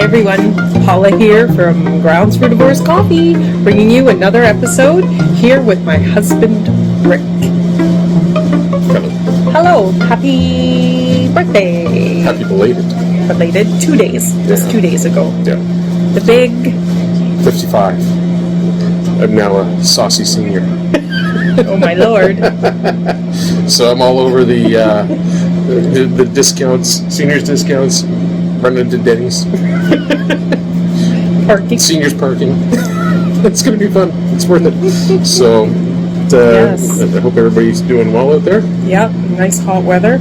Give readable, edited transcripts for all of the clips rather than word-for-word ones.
everyone, Paula here from Grounds for Divorce Coffee, bringing you another episode here with my husband, Rick. Hello, happy birthday. Happy belated. Belated, 2 days, just 2 days ago. Yeah. The big... 55. I'm now a saucy senior. Oh my lord. So I'm all over the discounts, seniors discounts, running to Denny's. Parking. Seniors parking. It's going to be fun. It's worth it. So Yes. I hope everybody's doing well out there. Yep, nice hot weather.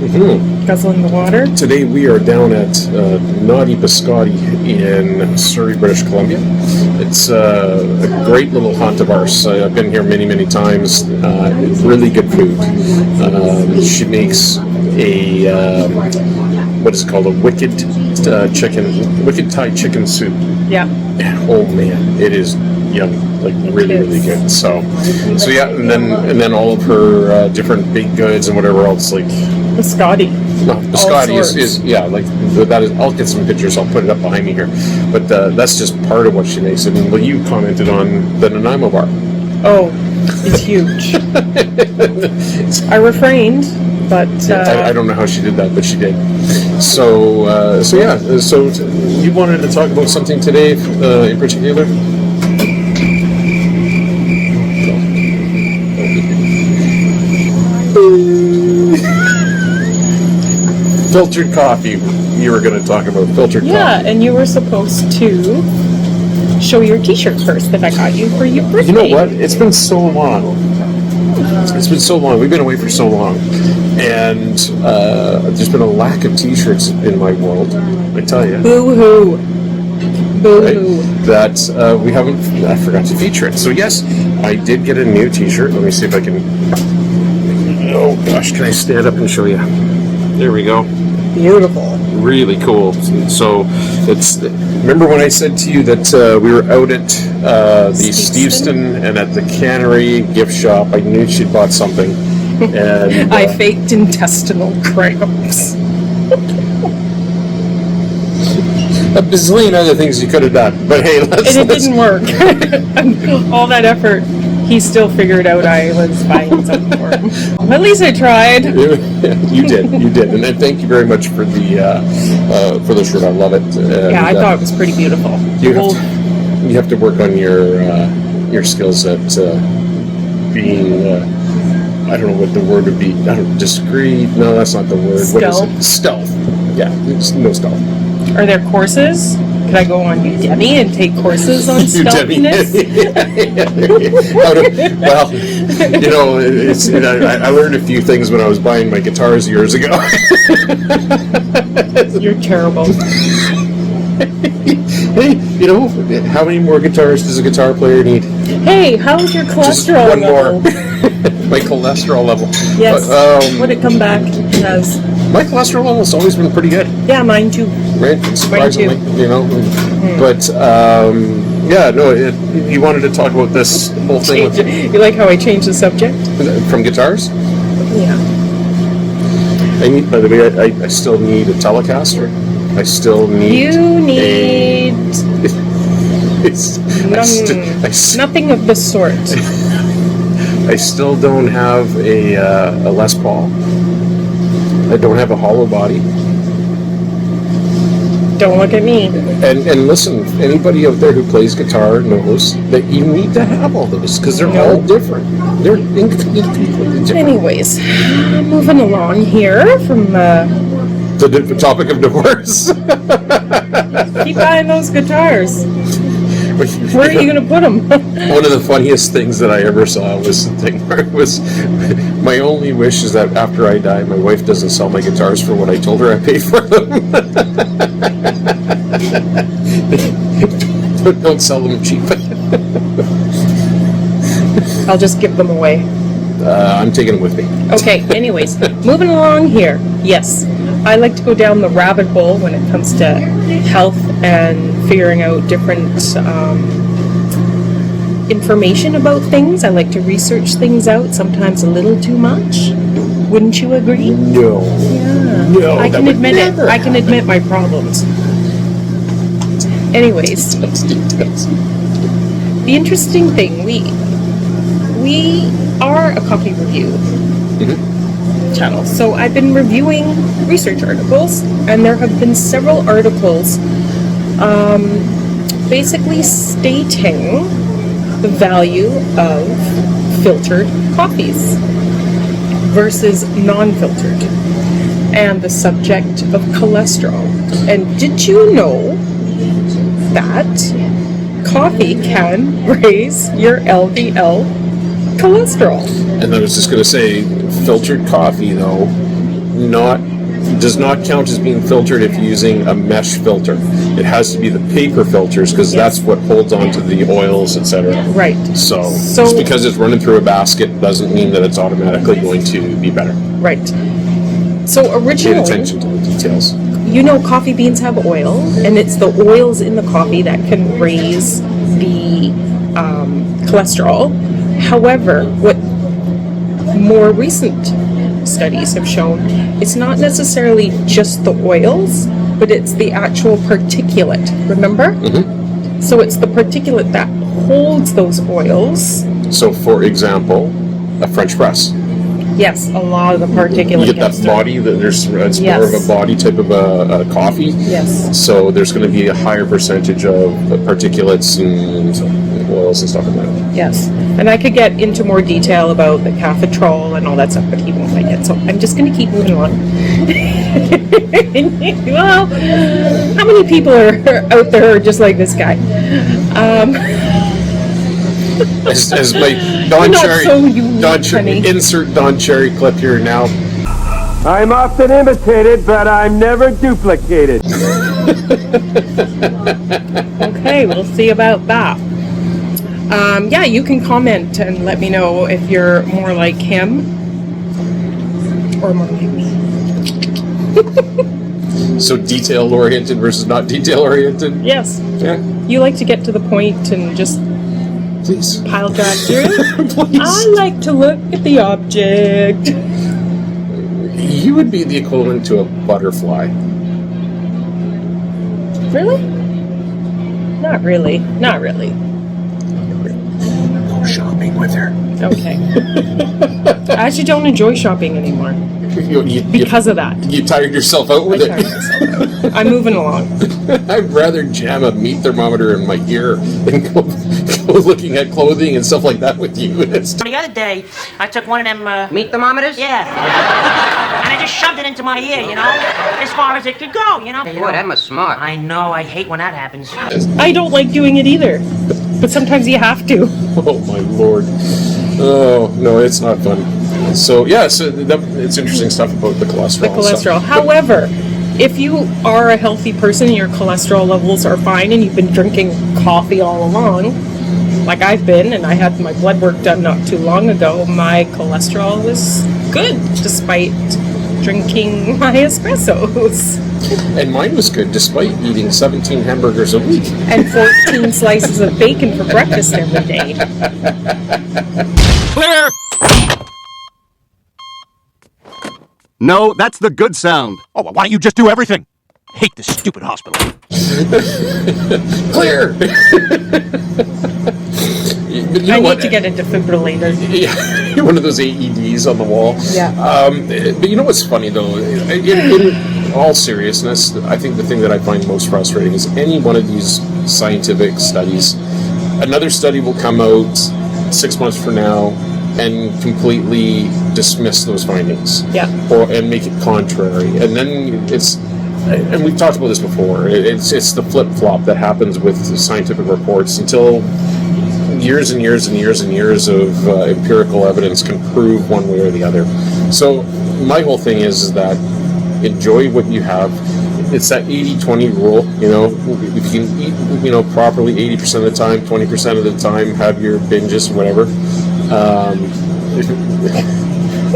Mm-hmm. Guzzling the water. Today we are down at Naughty Biscotti in Surrey, British Columbia. It's a great little haunt of ours. I've been here many, many times. Really good food. She makes a what is it called? A wicked Thai chicken soup. Yeah. Oh man, it is yummy. Like really, really good. So yeah, and then all of her different baked goods and whatever else like. Biscotti. No, biscotti is like that is. I'll get some pictures. I'll put it up behind me here. But that's just part of what she makes. I mean, well, you commented on the Nanaimo bar. Oh, it's huge. I refrained, but I don't know how she did that, but she did. So yeah. So you wanted to talk about something today in particular? Filtered coffee. You were going to talk about filtered coffee. Yeah, and you were supposed to show your T-shirt first that I got you for your birthday. You know what? It's been so long. It's been so long. We've been away for so long. And there's been a lack of T-shirts in my world, I tell you. Boo-hoo. Boo-hoo. Right? That I forgot to feature it. So yes, I did get a new T-shirt. Let me see if I can... Oh gosh, can I stand up and show you? There we go. Beautiful. Really cool. So it's. Remember when I said to you that we were out at the Steveston and at the Cannery gift shop? I knew she'd bought something, and I faked intestinal cramps. a bazillion other things you could have done. But hey, it didn't work. All that effort. He still figured out I was buying something for him. At least I tried. You did, and thank you very much for the shirt. I love it. And, I thought it was pretty beautiful. You have to work on your skills at being. I don't know what the word would be. Discreet. No, that's not the word. Stealth. What is it? Stealth. Yeah, there's no stealth. Are there courses? Could I go on Udemy and take courses on stealthiness? Well, you know, I learned a few things when I was buying my guitars years ago. You're terrible. Hey, you know, how many more guitars does a guitar player need? Hey, how's your cholesterol Just one level? more. My cholesterol level. Yes. Would it come back? Because my cholesterol level's always been pretty good. Yeah, mine too. Right? Surprisingly, you know. But yeah, no. You wanted to talk about this whole thing. You like how I changed the subject? From guitars? Yeah. I need. By the way, I still need a Telecaster. I still need. You need. Nothing of the sort. I still don't have a Les Paul. I don't have a hollow body. Don't look at me. And listen, anybody out there who plays guitar knows that you need to have all those because they're all different. They're completely different. Anyways, moving along here from the topic of divorce. Keep buying those guitars. Where are you going to put them? One of the funniest things that I ever saw was the thing where it was, my only wish is that after I die, my wife doesn't sell my guitars for what I told her I paid for them. Don't sell them cheap. I'll just give them away. I'm taking them with me. Okay, anyways, moving along here. Yes, I like to go down the rabbit hole when it comes to health and figuring out different information about things. I like to research things out, sometimes a little too much. Wouldn't you agree? No. Yeah. No, I can admit never it. I can admit my problems. Anyways, Details. the interesting thing, we are a coffee review channel. So I've been reviewing research articles, and there have been several articles basically stating the value of filtered coffees versus non-filtered, and the subject of cholesterol. And did you know that coffee can raise your LDL cholesterol? And I was just going to say, filtered coffee, though, does not count as being filtered if you're using a mesh filter. It has to be the paper filters, because that's what holds on to the oils, etc. Right. So just because it's running through a basket doesn't mean that it's automatically going to be better. Right. So Pay originally, attention to the details. you know, coffee beans have oil, and it's the oils in the coffee that can raise the cholesterol. However, what more recent studies have shown, it's not necessarily just the oils, but it's the actual particulate. Remember? Mm-hmm. So it's the particulate that holds those oils. So, for example, a French press. Yes, a lot of the particulate. You get that body, it's Yes. more of a body type of a coffee. Yes. So there's going to be a higher percentage of particulates and oils and stuff like that. Yes. And I could get into more detail about the caffetrol and all that stuff, but he won't like it. So I'm just going to keep moving on. Well, how many people are out there who are just like this guy? As my Don Not Cherry, so unique, Don Cherry, honey. insert Don Cherry clip here now. I'm often imitated, but I'm never duplicated. Okay, we'll see about that. Yeah, you can comment and let me know if you're more like him or more like me. So detail oriented versus not detail oriented. Yes. Yeah, You like to get to the point and just please. pile drive through? Please. I like to look at the object. You would be the equivalent to a butterfly. Really? Not really. Not really. Go shopping with her. Okay. I actually don't enjoy shopping anymore because of that. You tired yourself out with I tired myself out. I'm moving along. I'd rather jam a meat thermometer in my ear and go looking at clothing and stuff like that with you. The other day, I took one of them, Meat thermometers? yeah, and I just shoved it into my ear, you know, as far as it could go, you know. Boy, that must smart. I know, I hate when that happens. I don't like doing it either, but sometimes you have to. Oh my lord. Oh no, it's not fun. So yeah, it's interesting stuff about the cholesterol. The cholesterol. stuff. However, if you are a healthy person and your cholesterol levels are fine and you've been drinking coffee all along, like I've been, and I had my blood work done not too long ago, my cholesterol was good despite drinking my espressos. And mine was good despite eating 17 hamburgers a week. And 14 slices of bacon for breakfast every day. Clear! No, that's the good sound. Oh, well, why don't you just do everything? Hate this stupid hospital. Clear! But you know I what? need to get a defibrillator. Yeah, one of those AEDs on the wall. Yeah. But you know what's funny though? In all seriousness, I think the thing that I find most frustrating is any one of these scientific studies, another study will come out 6 months from now and completely dismiss those findings. Yeah. And make it contrary. And then and we've talked about this before, it's the flip-flop that happens with scientific reports until years and years and years and years of empirical evidence can prove one way or the other. So my whole thing is that enjoy what you have. It's that 80-20 rule, you know, if you can eat, you know, properly 80% of the time, 20% of the time, have your binges or whatever.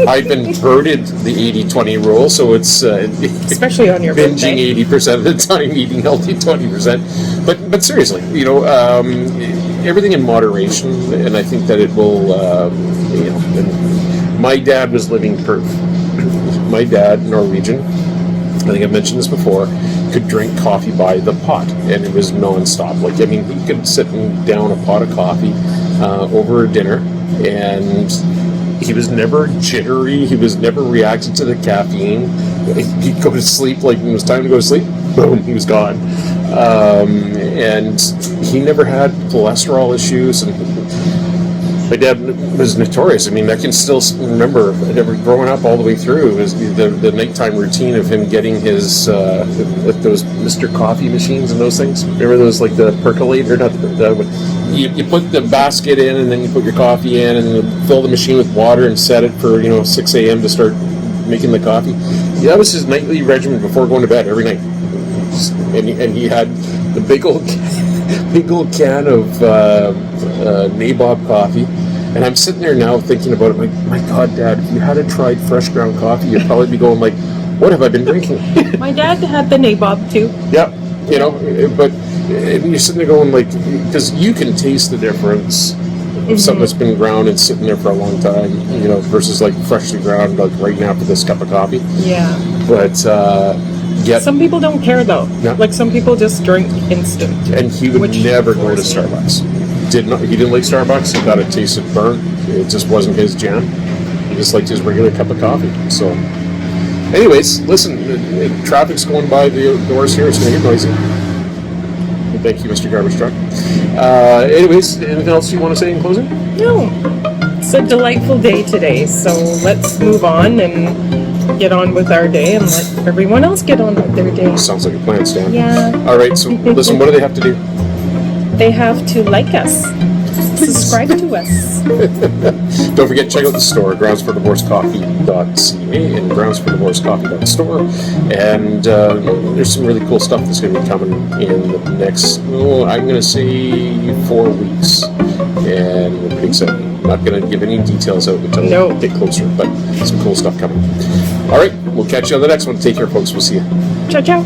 I've inverted the 80-20 rule, so it's Especially on your binging birthday. 80% of the time, eating healthy 20%. But seriously, you know, everything in moderation, and I think that it will, you know. And my dad was living proof. My dad, Norwegian, I think I've mentioned this before. could drink coffee by the pot, and it was nonstop. Like, I mean, he could sit down a pot of coffee over a dinner, and he was never jittery. He was never reacting to the caffeine. He'd go to sleep, like when it was time to go to sleep, boom, he was gone. And he never had cholesterol issues, and my dad was notorious. I mean, I can still remember growing up all the way through. It was the nighttime routine of him getting his those Mr. Coffee machines and those things. Remember those, like the percolator? Not you put the basket in, and then you put your coffee in, and then fill the machine with water and set it for 6 a.m. to start making the coffee. Yeah, that was his nightly regimen before going to bed every night. And he had the big old can of Nabob coffee, and I'm sitting there now thinking about it. Like, my God, Dad, if you had tried fresh ground coffee, you'd probably be going like, "What have I been drinking?" My dad had the Nabob too. Yeah, but you're sitting there going like, because you can taste the difference of something that's been ground and sitting there for a long time, versus like freshly ground, like right now for this cup of coffee. Yeah. But yeah, some people don't care though. Yeah. Like some people just drink instant. And he would never go to Starbucks. He didn't like Starbucks. He thought it tasted burnt. It just wasn't his jam. He just liked his regular cup of coffee. So, anyways, listen, traffic's going by the doors here. It's going to get noisy. Thank you, Mr. Garbage Truck. Anyways, anything else you want to say in closing? No. It's a delightful day today, so let's move on and get on with our day and let everyone else get on with their day. Sounds like a plan, Stan. Yeah. All right, so listen, what do they have to do? They have to like us, subscribe to us. Don't forget, check out the store, groundsfordivorcecoffee.ca and groundsfordivorcecoffee.store. And there's some really cool stuff that's going to be coming in the next, I'm going to say 4 weeks. And we're pretty excited. I'm not going to give any details out until we get closer, but some cool stuff coming. All right, we'll catch you on the next one. Take care, folks. We'll see you. Ciao, ciao.